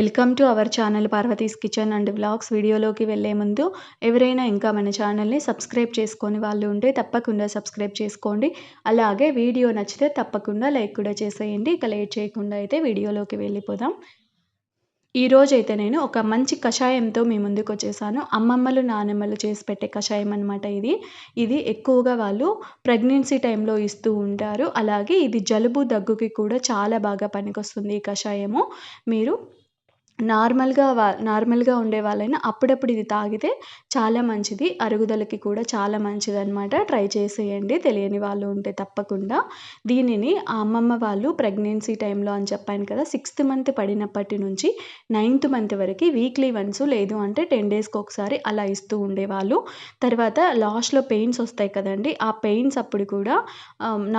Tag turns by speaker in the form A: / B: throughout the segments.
A: Welcome to our channel Parvati's kitchen and vlogs. వీడియోలోకి వెళ్ళే ముందు ఎవరైనా ఇంకా మన ఛానల్ని సబ్స్క్రైబ్ చేసుకొని వాళ్ళు ఉంటే తప్పకుండా సబ్స్క్రైబ్ చేసుకోండి. అలాగే వీడియో నచ్చితే తప్పకుండా లైక్ కూడా చేసేయండి. ఇక లేట్ చేయకుండా అయితే వీడియోలోకి వెళ్ళిపోదాం. ఈరోజైతే నేను ఒక మంచి కషాయంతో మీ ముందుకు వచ్చేసాను. అమ్మమ్మలు నానమ్మలు చేసి పెట్టే కషాయం అనమాట ఇది ఎక్కువగా వాళ్ళు ప్రెగ్నెన్సీ టైంలో ఇస్తూ ఉంటారు. అలాగే ఇది జలుబు దగ్గుకి కూడా చాలా బాగా పనికొస్తుంది ఈ కషాయము. మీరు నార్మల్గా ఉండే వాళ్ళైనా అప్పుడప్పుడు ఇది తాగితే చాలా మంచిది. అరుగుదలకి కూడా చాలా మంచిదనమాట. ట్రై చేసేయండి తెలియని వాళ్ళు ఉంటే తప్పకుండా. దీనిని ఆ అమ్మమ్మ వాళ్ళు ప్రెగ్నెన్సీ టైంలో అని చెప్పాను కదా, 6th మంత్ పడినప్పటి నుంచి 9th మంత్ వరకు వీక్లీ వన్స్ లేదు అంటే 10 డేస్కి ఒకసారి అలా ఇస్తూ ఉండేవాళ్ళు. తర్వాత లాస్ట్లో పెయిన్స్ వస్తాయి కదండి, ఆ పెయిన్స్ అప్పుడు కూడా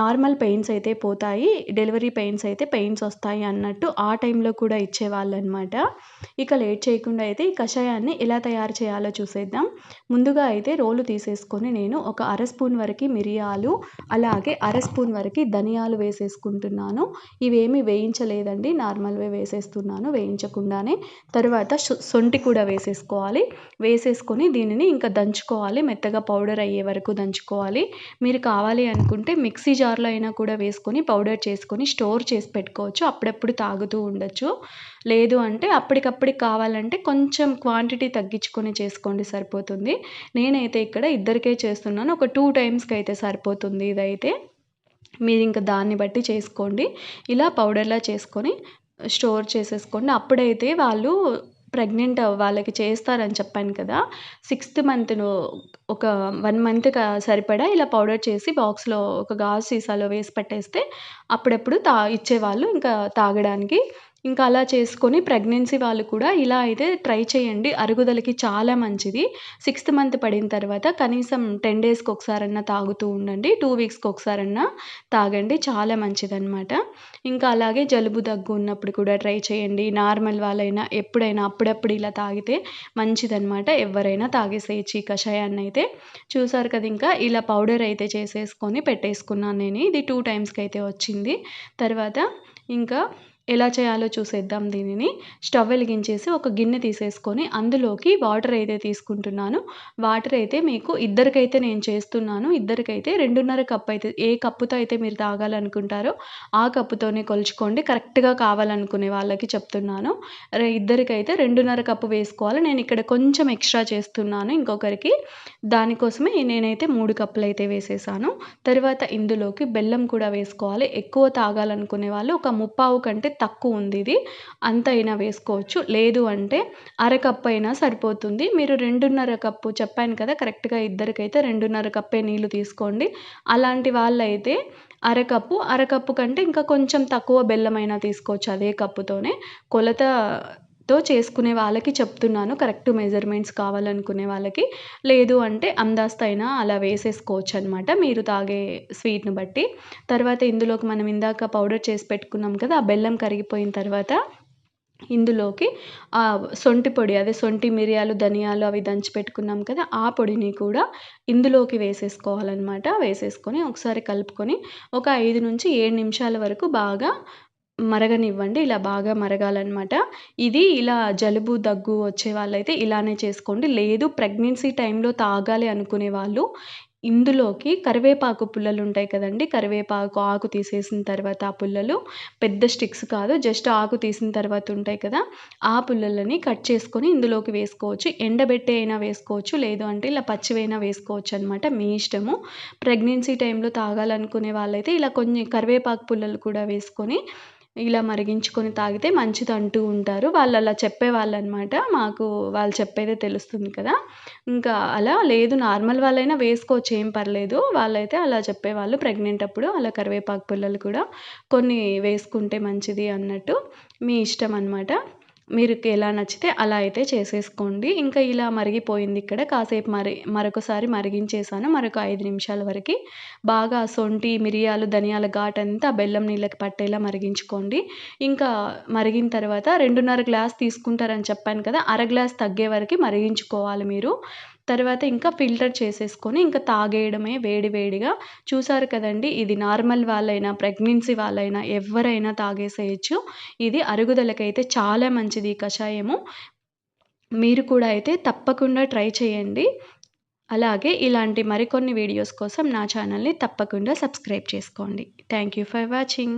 A: నార్మల్ పెయిన్స్ అయితే పోతాయి, డెలివరీ పెయిన్స్ అయితే పెయిన్స్ వస్తాయి అన్నట్టు ఆ టైంలో కూడా ఇచ్చేవాళ్ళు అనమాట. ఇక లేట్ చేయకుండా అయితే ఈ కషాయాన్ని ఎలా తయారు చేయాలో చూసేద్దాం. ముందుగా అయితే రోలు తీసేసుకొని నేను ఒక అర స్పూన్ వరకు మిరియాలు, అలాగే అర స్పూన్ వరకు ధనియాలు వేసేసుకుంటున్నాను. ఇవేమి వేయించలేదండి, నార్మల్వే వేసేస్తున్నాను వేయించకుండానే. తర్వాత సొంటి కూడా వేసేసుకొని దీనిని ఇంకా దంచుకోవాలి, మెత్తగా పౌడర్ అయ్యే వరకు దంచుకోవాలి. మీరు కావాలి అనుకుంటే మిక్సీ జార్లో అయినా కూడా వేసుకొని పౌడర్ చేసుకొని స్టోర్ చేసి పెట్టుకోవచ్చు, అప్పుడప్పుడు తాగుతూ ఉండొచ్చు. లేదు అంటే అప్పటికప్పటికి కావాలంటే కొంచెం క్వాంటిటీ తగ్గించుకొని చేసుకోండి, సరిపోతుంది. నేనైతే ఇక్కడ ఇద్దరికే చేస్తున్నాను, ఒక 2 టైమ్స్కి అయితే సరిపోతుంది ఇదైతే. మీరు ఇంకా దాన్ని బట్టి చేసుకోండి. ఇలా పౌడర్లా చేసుకొని స్టోర్ చేసేసుకోండి. అప్పుడైతే వాళ్ళు ప్రెగ్నెంట్ వాళ్ళకి చేస్తారని చెప్పాను కదా, 6th మంత్‌లో ఒక 1 మంత్‌కి సరిపడా ఇలా పౌడర్ చేసి బాక్స్‌లో ఒక గాజు సీసాలో వేసి పెట్టేస్తే అప్పుడప్పుడు ఇచ్చేవాళ్ళు ఇంకా తాగడానికి. ఇంకా అలా చేసుకొని ప్రెగ్నెన్సీ వాళ్ళు కూడా ఇలా అయితే ట్రై చేయండి. అరుగుదలకి చాలా మంచిది. 6th మంత్ పడిన తర్వాత కనీసం 10 డేస్‌కి ఒకసారన్నా తాగుతూ ఉండండి. 2 వీక్స్‌కి ఒకసారన్నా తాగండి, చాలా మంచిదనమాట. ఇంకా అలాగే జలుబు దగ్గు ఉన్నప్పుడు కూడా ట్రై చేయండి. నార్మల్ వాళ్ళైనా ఎప్పుడైనా అప్పుడప్పుడు ఇలా తాగితే మంచిదనమాట. ఎవరైనా తాగేసేయచ్చు ఈ కషాయాన్నయితే. చూసారు కదా, ఇంకా ఇలా పౌడర్ అయితే చేసేసుకొని పెట్టేసుకున్నాను నేను. ఇది 2 టైమ్స్‌కి అయితే వచ్చింది. తర్వాత ఇంకా ఎలా చేయాలో చూసేద్దాం దీనిని. స్టవ్ వెలిగించేసి ఒక గిన్నె తీసేసుకొని అందులోకి వాటర్ అయితే తీసుకుంటున్నాను. వాటర్ అయితే మీకు ఇద్దరికైతే నేను చేస్తున్నాను. ఇద్దరికైతే 2.5 కప్ అయితే, ఏ కప్పుతో అయితే మీరు తాగాలనుకుంటారో ఆ కప్పుతోనే కొలుచుకోండి. కరెక్ట్‌గా కావాలనుకునే వాళ్ళకి చెప్తున్నాను. ఇద్దరికైతే 2.5 కప్పు వేసుకోవాలి. నేను ఇక్కడ కొంచెం ఎక్స్ట్రా చేస్తున్నాను ఇంకొకరికి. దానికోసమే నేనైతే 3 కప్పులైతే వేసేసాను. తర్వాత ఇందులోకి బెల్లం కూడా వేసుకోవాలి. ఎక్కువ తాగాలనుకునే వాళ్ళు ఒక ముప్పావు కంటే తక్కువ ఉంది ఇది, అంత అయినా వేసుకోవచ్చు. లేదు అంటే అరకప్పు అయినా సరిపోతుంది. మీరు 2.5 కప్పు చెప్పాను కదా, కరెక్ట్‌గా ఇద్దరికైతే 2.5 కప్పే నీళ్ళు తీసుకోండి. అలాంటి వాళ్ళైతే అరకప్పు కంటే ఇంకా కొంచెం తక్కువ బెల్లమైనా తీసుకోవచ్చు అదే కప్పుతోనే. కొలతతో చేసుకునే వాళ్ళకి చెప్తున్నాను, కరెక్ట్ మెజర్మెంట్స్ కావాలనుకునే వాళ్ళకి. లేదు అంటే అందాస్తైనా అలా వేసేసుకోవచ్చనమాట మీరు తాగే స్వీట్‌ని బట్టి. తర్వాత ఇందులోకి మనం ఇందాక పౌడర్ చేసి పెట్టుకున్నాం కదా, ఆ బెల్లం కరిగిపోయిన తర్వాత ఇందులోకి సొంటి పొడి, అదే సొంటి, మిరియాలు, ధనియాలు అవి దంచి పెట్టుకున్నాం కదా, ఆ పొడిని కూడా ఇందులోకి వేసేసుకోవాలనమాట. వేసేసుకొని ఒకసారి కలుపుకొని ఒక 5-7 నిమిషాల వరకు బాగా మరగనివ్వండి. ఇలా బాగా మరగాలనమాట. ఇది ఇలా జలుబు దగ్గు వచ్చే వాళ్ళైతే ఇలానే చేసుకోండి. లేదు ప్రెగ్నెన్సీ టైంలో తాగాలి అనుకునే వాళ్ళు ఇందులోకి కరివేపాకు పుల్లలు ఉంటాయి కదండీ, కరివేపాకు ఆకు తీసేసిన తర్వాత ఆ పుల్లలు, పెద్ద స్టిక్స్ కాదు, జస్ట్ ఆకు తీసిన తర్వాత ఉంటాయి కదా, ఆ పుల్లలని కట్ చేసుకొని ఇందులోకి వేసుకోవచ్చు. ఎండబెట్టి అయినా వేసుకోవచ్చు, లేదు అంటే ఇలా పచ్చివైనా వేసుకోవచ్చు అనమాట, మీ ఇష్టము. ప్రెగ్నెన్సీ టైంలో తాగాలనుకునే వాళ్ళైతే ఇలా కొన్ని కరివేపాకు పుల్లలు కూడా వేసుకొని ఇలా మరిగించుకొని తాగితే మంచిదంటూ ఉంటారు. వాళ్ళు అలా చెప్పేవాళ్ళనమాట. మాకు వాళ్ళు చెప్పేదే తెలుస్తుంది కదా. ఇంకా అలా లేదు నార్మల్ వాళ్ళైనా వేసుకోవచ్చు, ఏం పర్లేదు. వాళ్ళైతే అలా చెప్పేవాళ్ళు ప్రెగ్నెంట్ అప్పుడు అలా కరివేపాకు పుల్లలు కూడా కొన్ని వేసుకుంటే మంచిది అన్నట్టు. మీ ఇష్టం అనమాట. మీకు ఎలా నచ్చితే అలా అయితే చేసేసుకోండి. ఇంకా ఇలా మరిగిపోయింది ఇక్కడ. కాసేపు మరొకసారి మరిగించేసాను. మరొక 5 నిమిషాల వరకి బాగా సొంటి, మిరియాలు, ధనియాల ఘాటంతా బెల్లం నీళ్ళకి పట్టేలా మరిగించుకోండి. ఇంకా మరిగిన తర్వాత 2.5 గ్లాస్ తీసుకుంటారని చెప్పాను కదా, అర గ్లాస్ తగ్గే వరకి మరిగించుకోవాలి మీరు. తర్వాత ఇంకా ఫిల్టర్ చేసేసుకొని ఇంకా తాగేయడమే వేడి వేడిగా. చూసారు కదండీ! ఇది నార్మల్ వాళ్ళైనా, ప్రెగ్నెన్సీ వాళ్ళైనా ఎవ్వరైనా తాగేసేయొచ్చు. ఇది అరుగుదలకైతే చాలా మంచిది ఈ కషాయము. మీరు కూడా అయితే తప్పకుండా ట్రై చేయండి. అలాగే ఇలాంటి మరికొన్ని వీడియోస్ కోసం నా ఛానల్‌ని తప్పకుండా సబ్స్క్రైబ్ చేసుకోండి. Thank you for watching.